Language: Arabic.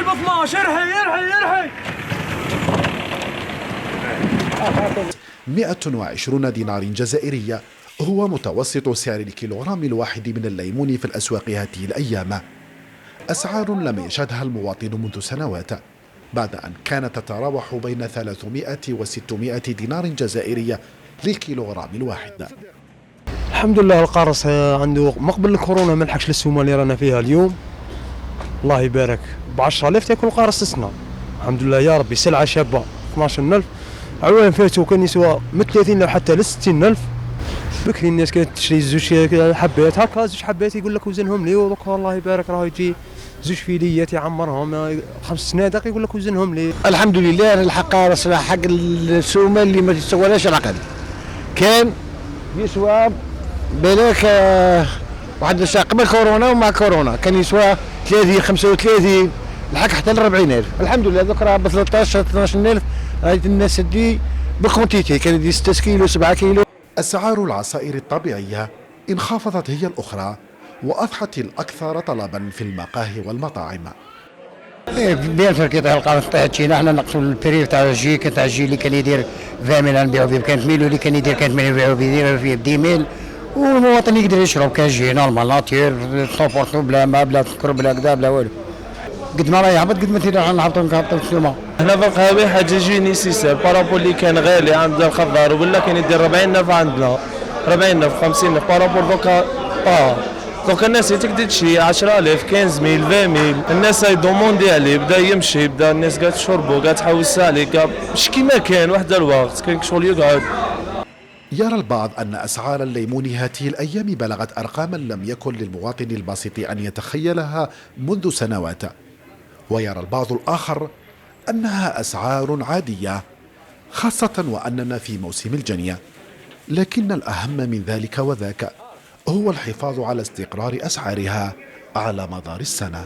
ب 12. ارحي 120 دينار جزائرية هو متوسط سعر الكيلوغرام الواحد من الليمون في الأسواق هذه الأيام. أسعار لم يشهدها المواطن منذ سنوات، بعد أن كانت تتراوح بين 300 و 600 دينار جزائرية للكيلوغرام الواحد. الحمد لله القارص عنده مقبل الكورونا ما لحقش للسومه اللي رانا فيها اليوم. الله يبارك ب 10000 تاكل القارص تسنى. الحمد لله يا ربي. سلعه شابه 12000. عوام فاتوا كان يسوى من 30 حتى ل 60000. بكري الناس كانت تشري زوج حبات هكا، زوج حبات يقول لك وزنهم لي، ودوك الله يبارك راه يجي زوج فيليات يعمرهم 5 سنادق يقول لك وزنهم لي. الحمد لله الحق راه حق السومه اللي ما تسوالاش العقل. كان يسوى بالك واحد الساعه قبل كورونا ومع كورونا كان يسوى 30 35 لحق حتى ل 40000. الحمد لله دوك راه ب 13 12000. رايت الناس دي بكونتيتي كان يدي 6 كيلو 7 كيلو. أسعار العصائر الطبيعية انخفضت هي الأخرى وأضحت الأكثر طلبا في المقاهي والمطاعم. بيان سور كي طيح القرص طيحت شينا حنا نقصوا البريف تاع الجي. تاع الجي اللي كان يدير 20000 نبيعوا به ب 5000 واللي كان يدير 5000 نبيعوا به فيه ب 10000. والمواطن يقدر يشرب كاس جي نورمال ناتير سوبورتو بلا ما بلا سكر بلا كذا بلا والو. قد ما راه يهبط قد ما تينا نهبطوا في السومه. هنا في القهوه حاجه جي نيسيسير بارابول اللي كان غالي عند الخضار ولا كان يدير 40000 عندنا 40000 50000 بارابول دوكا. دوكا الناس تقدر تشري 10000 15000 20000. الناس هاي دوموندي عليه بدا يمشي، بدا الناس قاعد تشربوا قاعد تحوس عليه مش كيما كان واحد الوقت كان شغل يقعد. يرى البعض أن أسعار الليمون هذه الأيام بلغت أرقاما لم يكن للمواطن البسيط أن يتخيلها منذ سنوات، ويرى البعض الآخر أنها أسعار عادية خاصة وأننا في موسم الجني. لكن الأهم من ذلك وذاك هو الحفاظ على استقرار أسعارها على مدار السنة.